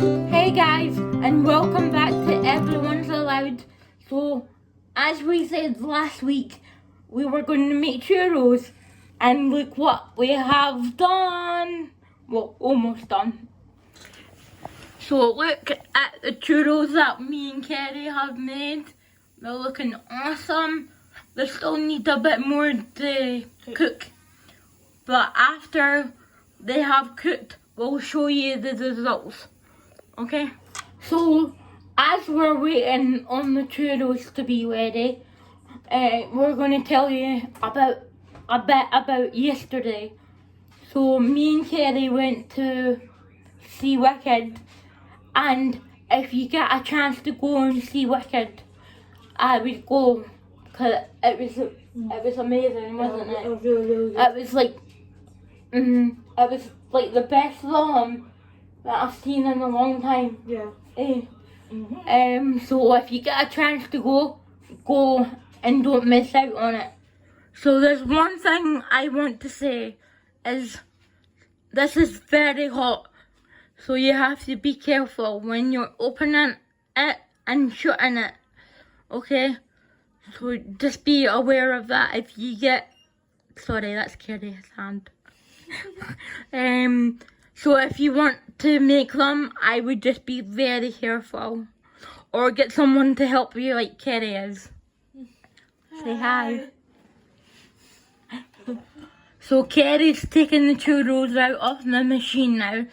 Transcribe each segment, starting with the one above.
Hey guys, and welcome back to Everyone's Allowed. So, as we said last week, we were going to make churros, and look what we have done. Well, almost done. So look at the churros that me and Kerry have made. They're looking awesome. They still need a bit more to cook. But after they have cooked, we'll show you the results. Okay? So, as we're waiting on the churros to be ready, we're going to tell you about a bit about yesterday. So, me and Kerry went to see Wicked, and if you get a chance to go and see Wicked, I would go, because it was amazing, wasn't it? It was really good. It was like, it was like the best film that I've seen in a long time. Yeah. So if you get a chance to go and don't miss out on it. So there's one thing I want to say is this is very hot. So you have to be careful when you're opening it and shutting it. Okay? So just be aware of that if you get... Sorry, that's Kerry's hand. So if you want to make them, I would just be very careful. Or get someone to help you like Kerry is. Say hi. So Kerry's taking the churros out of the machine now,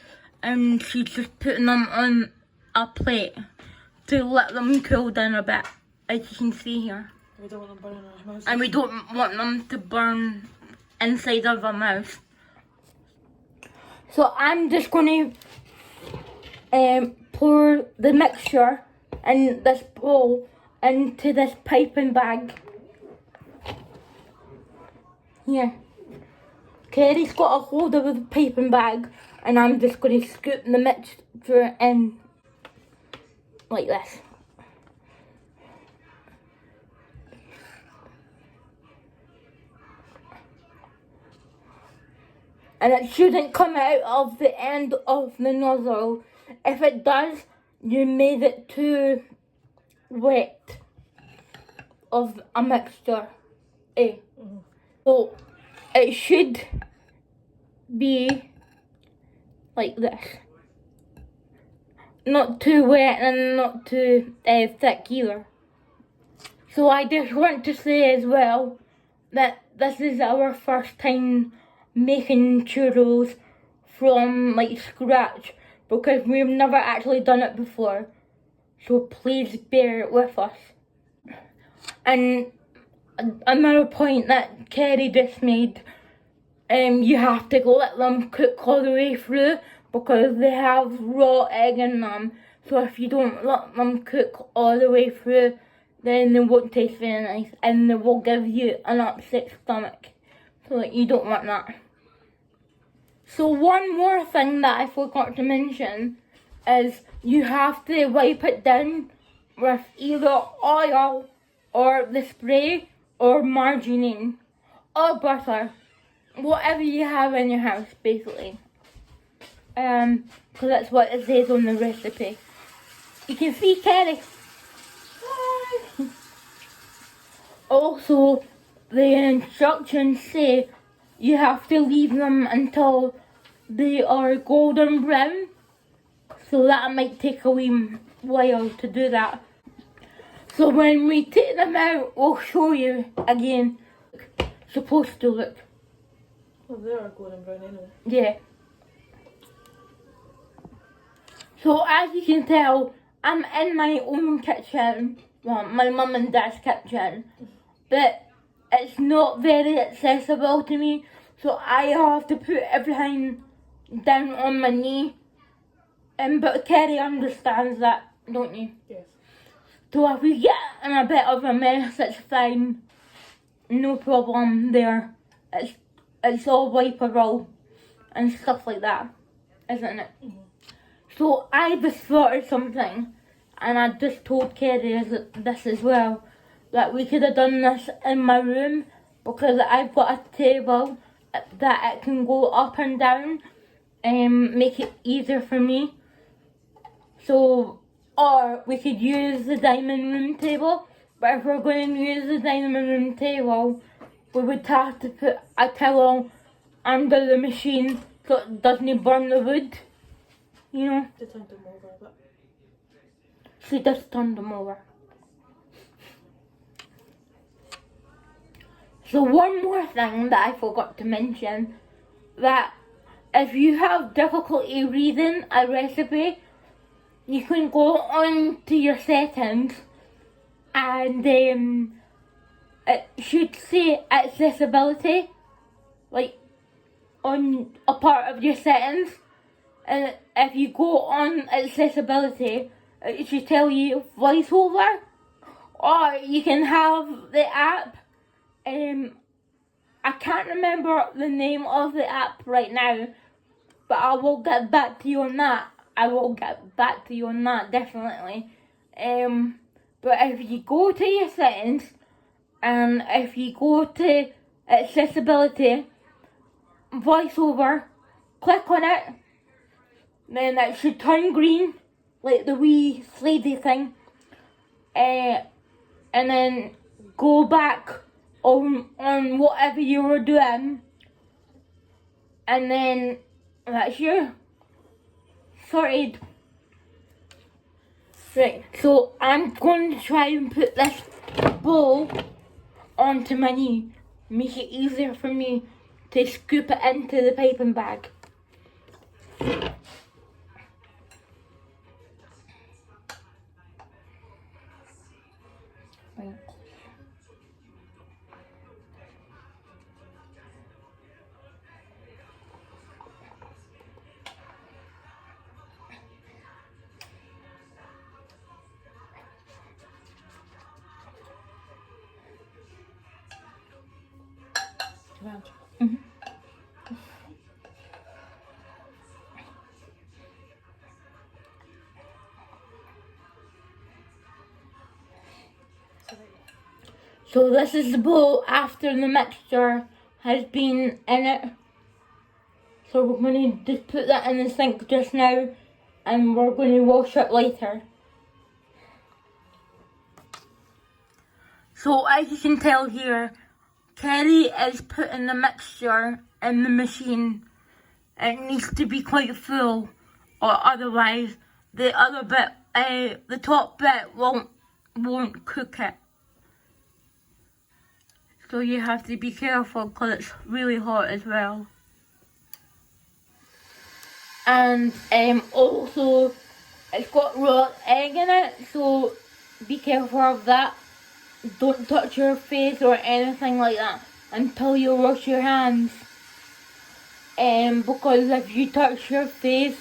and she's just putting them on a plate to let them cool down a bit, as you can see here. We don't want them burning our mouths. And we don't want them to burn inside of our mouth. So I'm just going to pour the mixture in this bowl into this piping bag. Here. Kerry's got a hold of the piping bag, and I'm just going to scoop the mixture in like this. And it shouldn't come out of the end of the nozzle. If it does, you made it too wet of a mixture. So it should be like this. Not too wet and not too thick either. So I just want to say as well that this is our first time making churros from like scratch, because we've never actually done it before, so please bear with us. And another point that Kerry just made, you have to let them cook all the way through, because they have raw egg in them, so if you don't let them cook all the way through, then they won't taste very nice, and they will give you an upset stomach, so you don't want that. So one more thing that I forgot to mention is you have to wipe it down with either oil or the spray or margarine or butter, whatever you have in your house basically, because that's what it says on the recipe. You can see Kerry. Also, the instructions say you have to leave them until they are golden brown, so that might take a wee while to do that. So when we take them out, we'll show you again. It's supposed to look. Well, they are golden brown anyway. Yeah. So as you can tell, I'm in my own kitchen, well, my mum and dad's kitchen, but it's not very accessible to me, so I have to put everything down on my knee. But Kerry understands that, don't you? Yes. So if we get in a bit of a mess, it's fine. No problem there. It's all wipeable and stuff like that, isn't it? Mm-hmm. So I just thought of something, and I just told Kerry this as well, that we could have done this in my room, because I've got a table that it can go up and down and make it easier for me. So, or we could use the dining room table, but if we're going to use the dining room table, we would have to put a towel under the machine so it doesn't burn the wood, you know. They turned them over a bit. She just turned them over. So one more thing that I forgot to mention, that if you have difficulty reading a recipe, you can go on to your settings and it should say accessibility, like on a part of your settings, and if you go on accessibility, it should tell you voiceover, or you can have the app. I can't remember the name of the app right now, but I will get back to you on that. Definitely. But if you go to your settings, and if you go to accessibility, voiceover, click on it, then it should turn green, like the wee slidey thing, and then go back on whatever you were doing, and then that's you sorted. Right, so I'm going to try and put this bowl onto my knee, make it easier for me to scoop it into the piping bag. Right. Round. So this is the bowl after the mixture has been in it. So we're going to just put that in the sink just now, and we're going to wash it later. So as you can tell here, Kerry is putting the mixture in the machine. It needs to be quite full, or otherwise the other bit, the top bit won't cook it. So you have to be careful because it's really hot as well. And also it's got raw egg in it, so be careful of that. Don't touch your face or anything like that until you wash your hands. Because if you touch your face,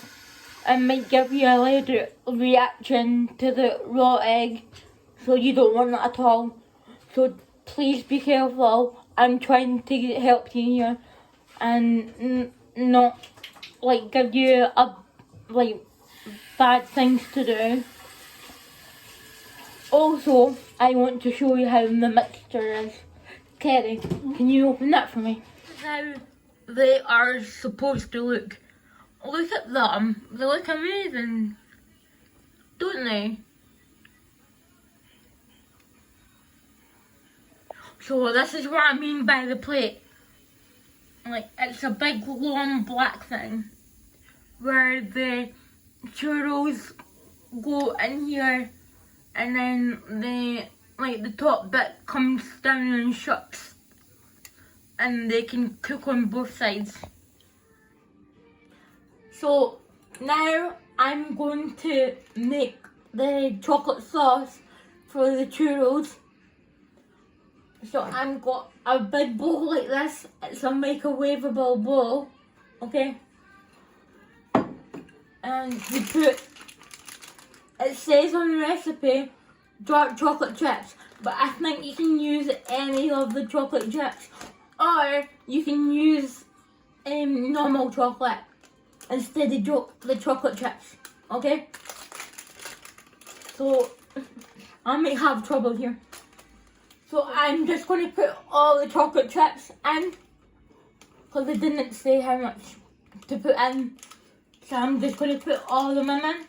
it might give you a allergic reaction to the raw egg, so you don't want that at all. So please be careful. I'm trying to help you here and not like give you bad things to do. Also, I want to show you how the mixture is. Kerry, can you open that for me? This is how they are supposed to look. Look at them. They look amazing, don't they? So this is what I mean by the plate. Like, it's a big long black thing where the churros go in here, and then the top bit comes down and shuts, and they can cook on both sides. So now I'm going to make the chocolate sauce for the churros. So I've got a big bowl like this. It's a microwavable bowl, okay? And you put, it says on the recipe, dark chocolate chips, but I think you can use any of the chocolate chips, or you can use normal chocolate instead of the chocolate chips, okay? So I may have trouble here. So I'm just going to put all the chocolate chips in, because they didn't say how much to put in. So I'm just going to put all of them in.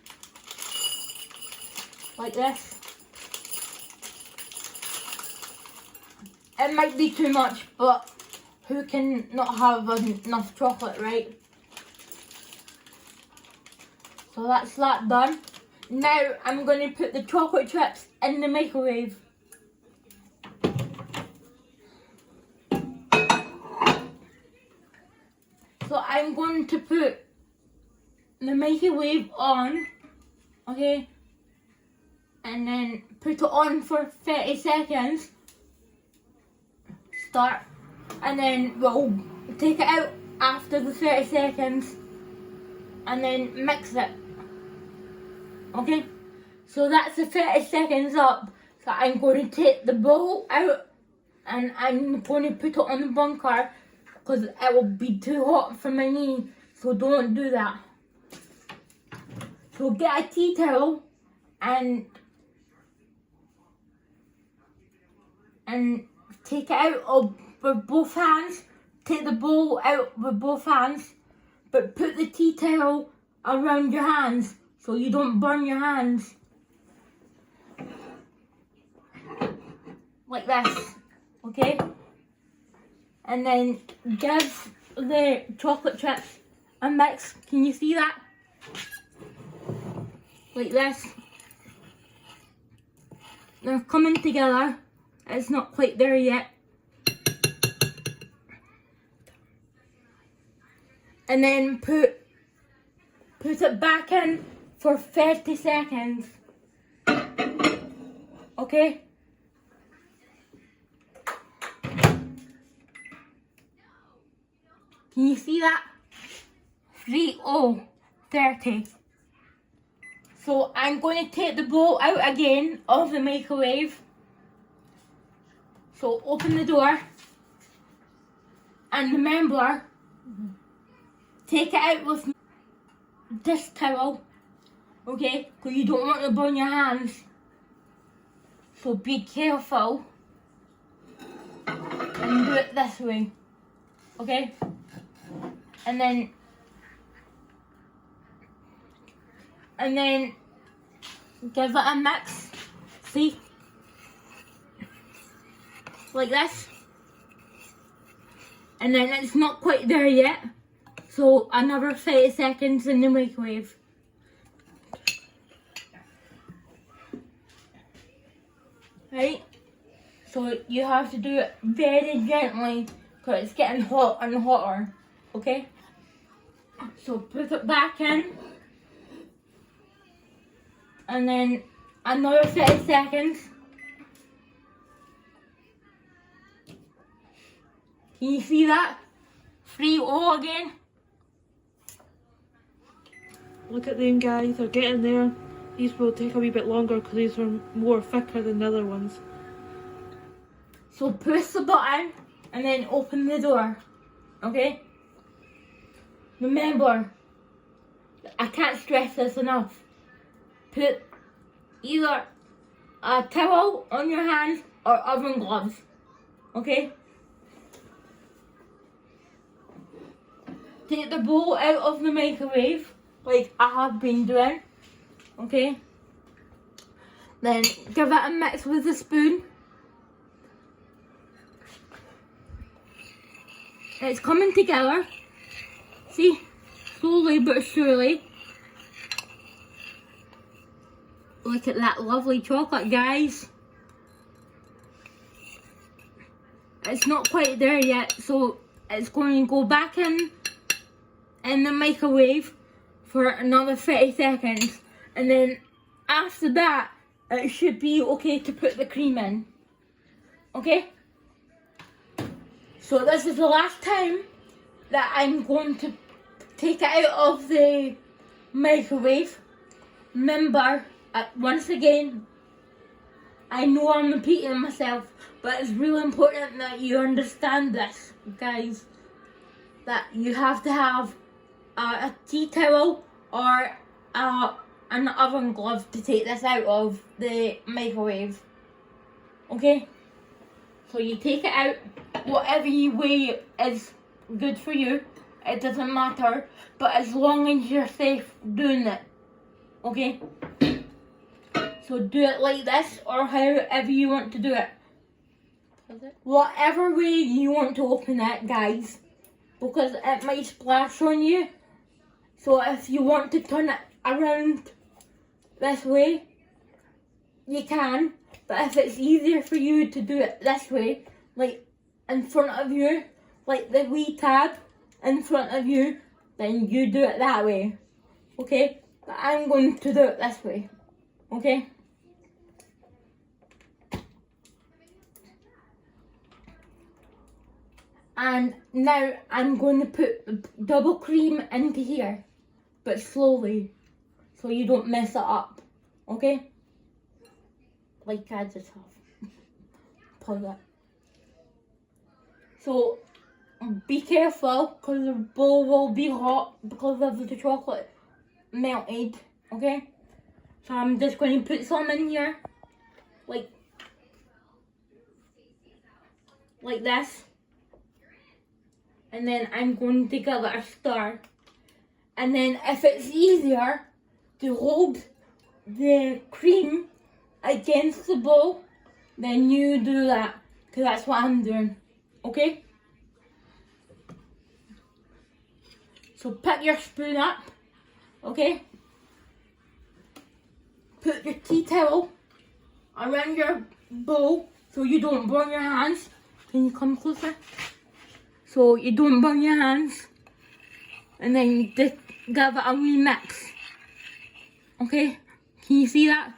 like this. It might be too much, but who can not have enough chocolate, right? So that's that done. Now I'm going to put the chocolate chips in the microwave. So I'm going to put the microwave on, okay? And then put it on for 30 seconds. Start. And then we'll take it out after the 30 seconds. And then mix it. Okay? So that's the 30 seconds up. So I'm going to take the bowl out. And I'm going to put it on the bunker. Because it will be too hot for my knee. So don't do that. So get a tea towel. And take it out with both hands. Take the bowl out with both hands. But put the tea towel around your hands so you don't burn your hands. Like this. Okay? And then give the chocolate chips a mix. Can you see that? Like this. They're coming together. It's not quite there yet. And then put it back in for 30 seconds. Okay? Can you see that? 30. So I'm going to take the bowl out again of the microwave. So open the door. And remember, take it out with this towel. Okay? Because you don't want to burn your hands. So be careful. And do it this way. Okay? And then give it a mix. See? Like this. And then it's not quite there yet. So another 30 seconds in the microwave. Right? So you have to do it very gently because it's getting hot and hotter. Okay? So put it back in. And then another 30 seconds. Can you see that? 3-0 again. Look at them, guys. They're getting there. These will take a wee bit longer because these are more thicker than the other ones. So push the button and then open the door. Okay? Remember, I can't stress this enough. Put either a towel on your hands or oven gloves. Okay? Take the bowl out of the microwave, like I have been doing. Okay? Then give it a mix with a spoon. It's coming together. See? Slowly but surely. Look at that lovely chocolate, guys. It's not quite there yet, so it's going to go back in the microwave for another 30 seconds. And then after that, it should be okay to put the cream in. Okay? So this is the last time that I'm going to take it out of the microwave. Remember, once again, I know I'm repeating myself, but it's really important that you understand this, guys. That you have to have a tea towel or an oven glove to take this out of the microwave. Okay? So you take it out, whatever way is good for you, it doesn't matter, but as long as you're safe doing it. Okay? So do it like this or however you want to do it. Whatever way you want to open it, guys, because it might splash on you. So if you want to turn it around this way, you can. But if it's easier for you to do it this way, like in front of you, like the wee tab in front of you, then you do it that way. Okay? But I'm going to do it this way. Okay? And now I'm going to put the double cream into here, but slowly, so you don't mess it up. Okay? Like I just have. Pause it. So be careful, because the bowl will be hot because of the chocolate melted. Okay? So I'm just going to put some in here, like this. And then I'm going to give it a stir. And then if it's easier to hold the cream against the bowl, then you do that, because that's what I'm doing. Okay? So pick your spoon up. Okay? Put your tea towel around your bowl so you don't burn your hands. Can you come closer? So you don't burn your hands. And then you just give it a wee mix. Okay? Can you see that?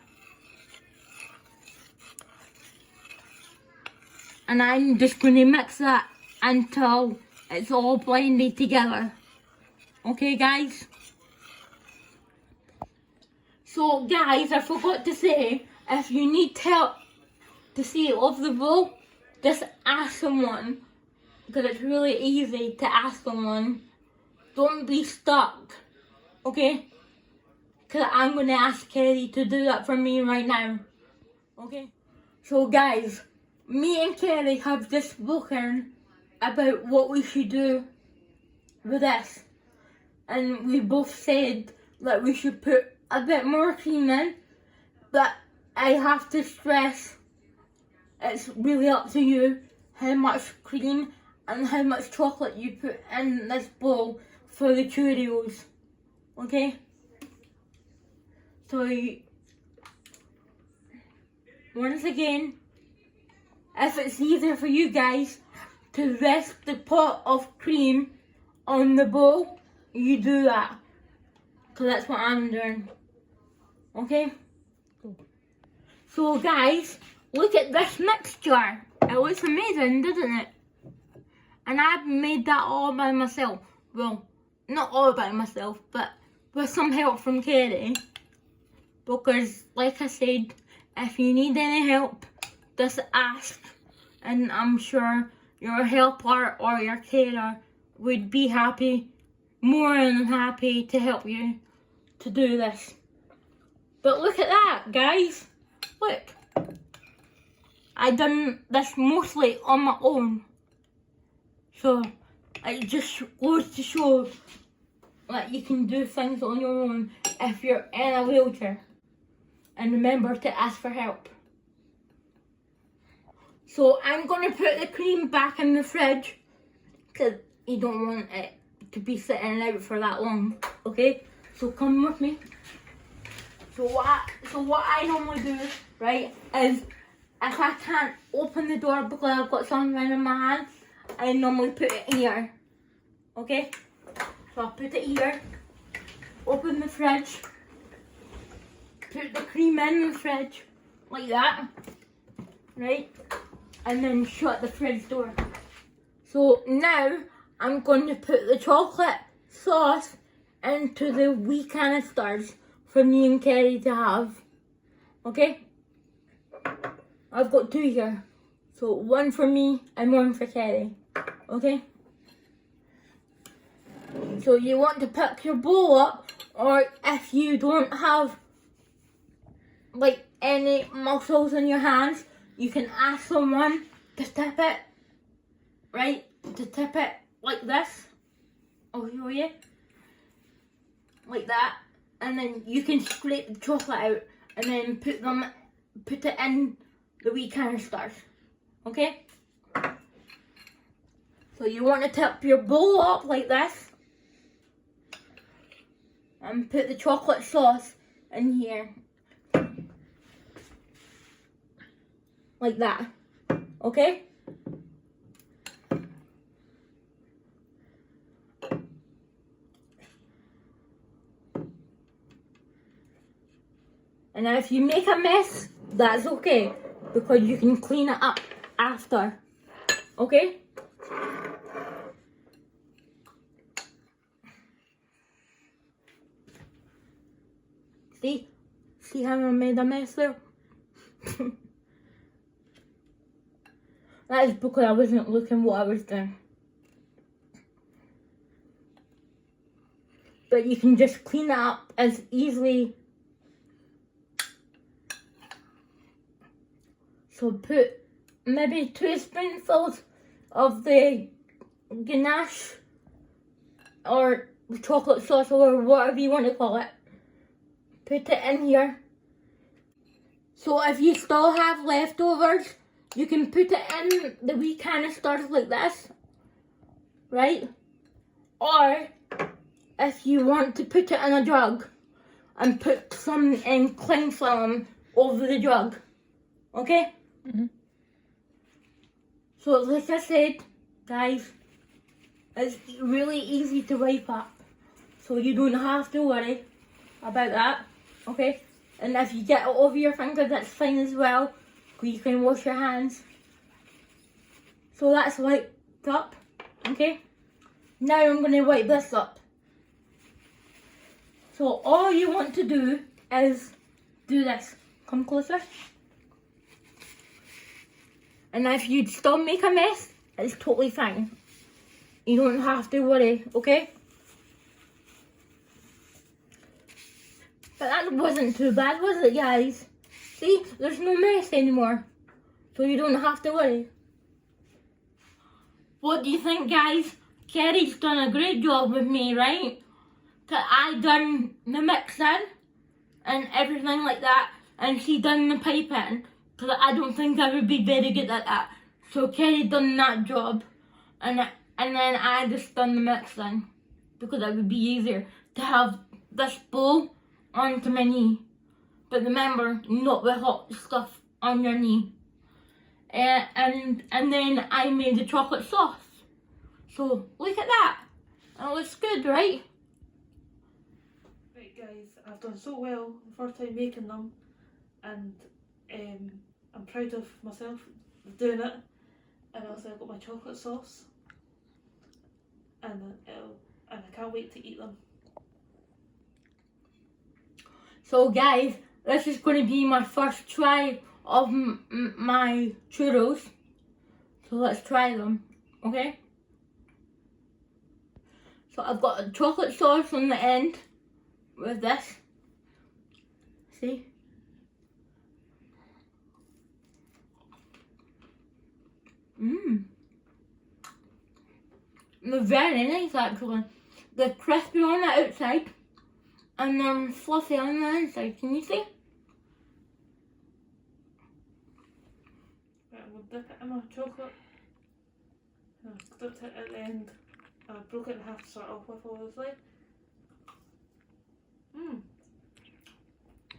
And I'm just going to mix that until it's all blended together. Okay, guys? So, guys, I forgot to say, if you need help to see of the bowl, just ask someone. Because it's really easy to ask someone. Don't be stuck. Okay? Because I'm going to ask Kerry to do that for me right now. Okay? So, guys, me and Kerry have just spoken about what we should do with this. And we both said that we should put a bit more cream in. But I have to stress, it's really up to you how much cream and how much chocolate you put in this bowl for the Cheerios. Okay? So, once again, if it's easier for you guys to rest the pot of cream on the bowl, you do that. Because that's what I'm doing. Okay? So guys, look at this mixture. It looks amazing, doesn't it? And I've made that all by myself. Well, not all by myself, but with some help from Kerry. Because, like I said, if you need any help, just ask. And I'm sure your helper or your carer would be happy, more than happy to help you to do this. But look at that, guys. Look. I done this mostly on my own. So, it just goes to show that you can do things on your own if you're in a wheelchair. And remember to ask for help. So I'm going to put the cream back in the fridge, because you don't want it to be sitting out for that long. Okay? So come with me. So what I normally do, right, is if I can't open the door because I've got something in my hand, I normally put it here. Okay? So I'll put it here, open the fridge, put the cream in the fridge, like that, right? And then shut the fridge door. So now I'm going to put the chocolate sauce into the wee canisters for me and Kerry to have. Okay? I've got two here. So one for me and one for Kerry. Okay? So you want to pick your bowl up, or if you don't have like any muscles in your hands, you can ask someone to tip it, right? To tip it like this. I'll show you. Like that. And then you can scrape the chocolate out and then put it in the wee canisters. Okay? So you want to tip your bowl up like this and put the chocolate sauce in here. Like that. Okay? And if you make a mess, that's okay, because you can clean it up after. Okay? See how I made a mess there? That is because I wasn't looking what I was doing. But you can just clean it up as easily. So put maybe 2 spoonfuls of the ganache or chocolate sauce or whatever you want to call it. Put it in here. So if you still have leftovers, you can put it in the wee canisters like this, right? Or if you want to put it in a jug and put some cling film over the jug, okay? Mm-hmm. So like I said, guys, it's really easy to wipe up, so you don't have to worry about that, okay? And if you get it over your finger, that's fine as well, because you can wash your hands. So that's wiped up, okay? Now I'm going to wipe this up. So all you want to do is do this. Come closer. And if you still make a mess, it's totally fine. You don't have to worry, okay? But that wasn't too bad, was it, guys? See, there's no mess anymore. So you don't have to worry. What do you think, guys? Kerry's done a great job with me, right? I done the mixing and everything like that, and she done the piping, because I don't think I would be very good at that. So Kerry done that job, and then I just done the mixing, because it would be easier to have this bowl onto my knee. But remember, not with hot stuff on your knee. And then I made the chocolate sauce. So look at that. It looks good, right? Right guys, I've done so well the first time making them, and I'm proud of myself doing it. And also I've got my chocolate sauce, and I can't wait to eat them. So guys, this is going to be my first try of my churros. So let's try them, okay? So I've got a chocolate sauce on the end with this. See? They're very nice actually. They're crispy on the outside and they're fluffy on the inside. Can you see? Right, I'm going to dip it in my chocolate. I dipped it at the end. I broke it in half to start off with, obviously.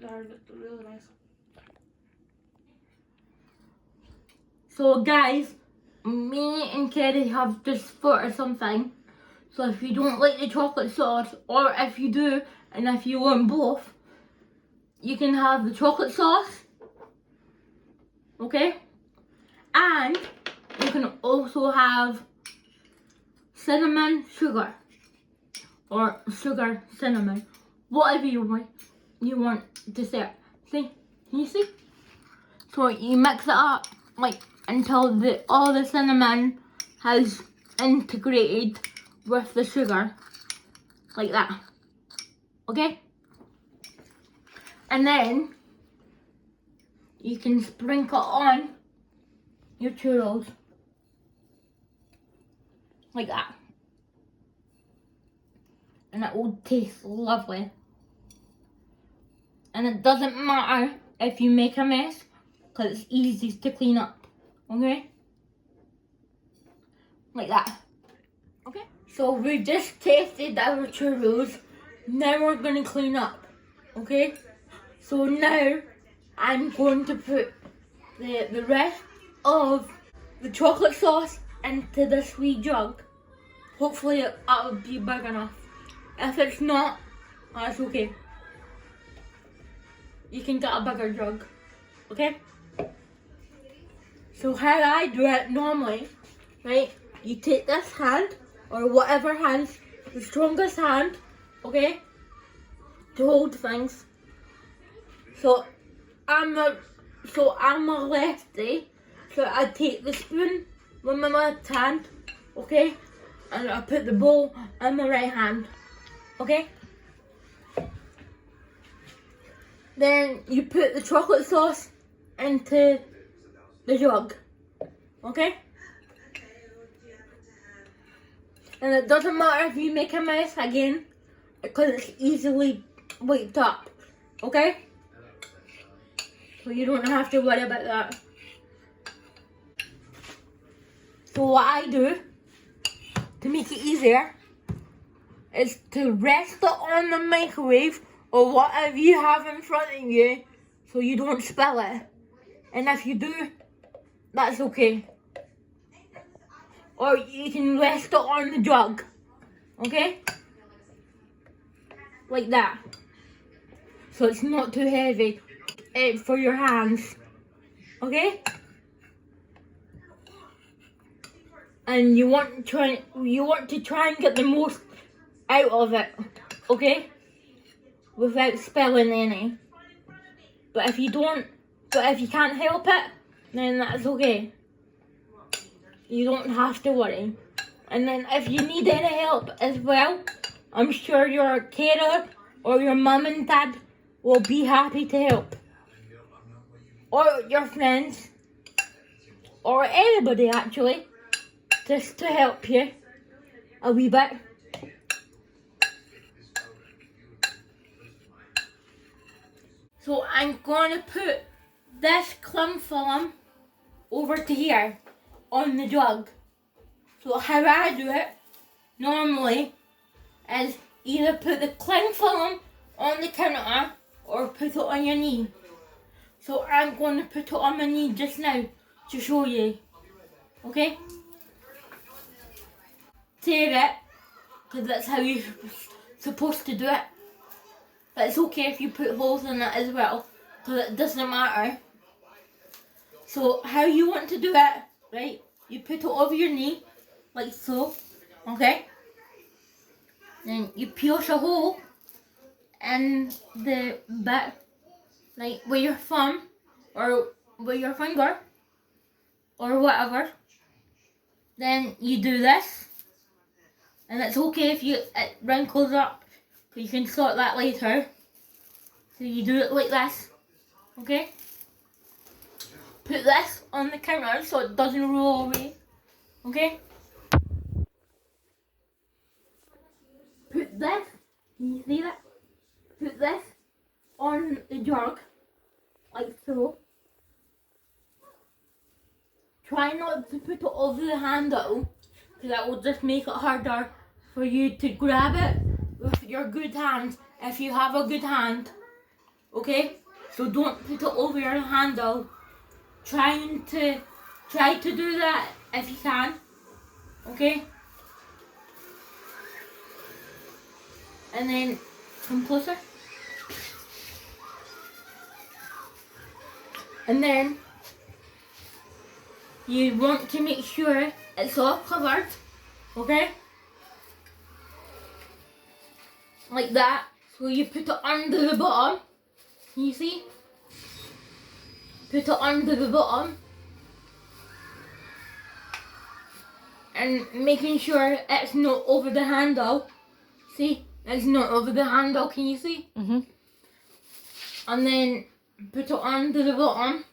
They're really nice. So guys, me and Kerry have just thought of something. So if you don't like the chocolate sauce, or if you do, and if you want both, you can have the chocolate sauce, okay? And you can also have cinnamon sugar, or sugar cinnamon, whatever you want to say it. See? Can you see? So you mix it up like until all the cinnamon has integrated with the sugar, like that. Okay? And then you can sprinkle on your churros like that, and it will taste lovely. And it doesn't matter if you make a mess, because it's easy to clean up, okay? Like that, okay? So we just tasted our churros, now we're gonna clean up, okay? So now I'm going to put the rest of the chocolate sauce into this wee jug. Hopefully it'll be big enough. If it's not, that's okay. You can get a bigger jug, okay? So how I do it normally, right? You take this hand, or whatever hand, the strongest hand, okay? To hold things. So I'm a lefty, so I take the spoon with my left hand, okay? And I put the bowl in my right hand, okay? Then you put the chocolate sauce into the jug, okay? And it doesn't matter if you make a mess again, because it's easily wiped up, okay? So you don't have to worry about that. So what I do to make it easier is to rest it on the microwave or whatever you have in front of you so you don't spill it. And if you do, that's okay. Or you can rest it on the jug, okay? Like that. So it's not too heavy for your hands, okay? And you want to try and get the most out of it, okay? Without spilling any. But if you can't help it, then that's okay. You don't have to worry. And then if you need any help as well, I'm sure your carer or your mum and dad will be happy to help. Or your friends. Or anybody actually. Just to help you a wee bit. So I'm going to put this cling film over to here on the jug. So how I do it normally is either put the cling film on the counter or put it on your knee. So I'm going to put it on my knee just now to show you. Okay? Tear it, because that's how you're supposed to do it. But it's okay if you put holes in it as well, because it doesn't matter. So how you want to do it, right? You put it over your knee, like so, okay? Then you pierce a hole in the bit, like with your thumb, or with your finger, or whatever. Then you do this, and it's okay if it wrinkles up, but you can sort that later. So you do it like this, okay? Put this on the counter so it doesn't roll away, okay? Put this, can you see that? Put this on the jug, like so. Try not to put it over the handle, because that will just make it harder for you to grab it with your good hand, if you have a good hand, okay? So don't put it over your handle. Try to do that if you can, okay? And then come closer. And then you want to make sure it's all covered, okay? Like that. So you put it under the bottom. Can you see? Put it under the bottom. And making sure it's not over the handle. See? It's not over the handle, can you see? Mm-hmm. And then put it under the bottom.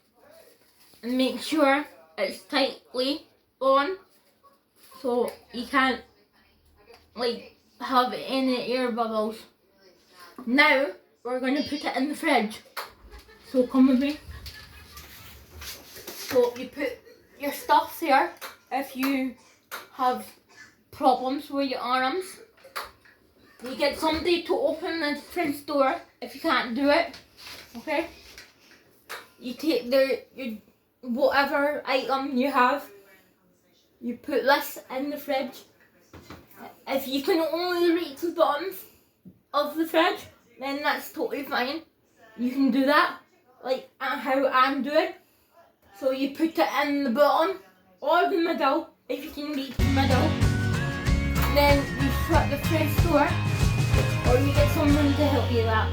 And make sure it's tightly on. So you can't, like, have any air bubbles. Now, we're going to put it in the fridge. So come with me. So you put your stuff there if you have problems with your arms. You get somebody to open the fridge door if you can't do it. Okay? You take your whatever item you have. You put this in the fridge. If you can only reach the bottom of the fridge, then that's totally fine. You can do that, like how I'm doing. So you put it in the bottom or the middle, if you can reach the middle. Then you shut the fridge door, or you get someone to help you that.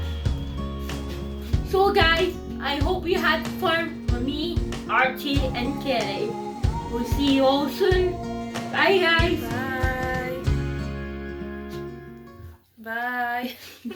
So guys, I hope you had fun with me, Archie and Kerry. We'll see you all soon. Bye guys. Bye. Bye.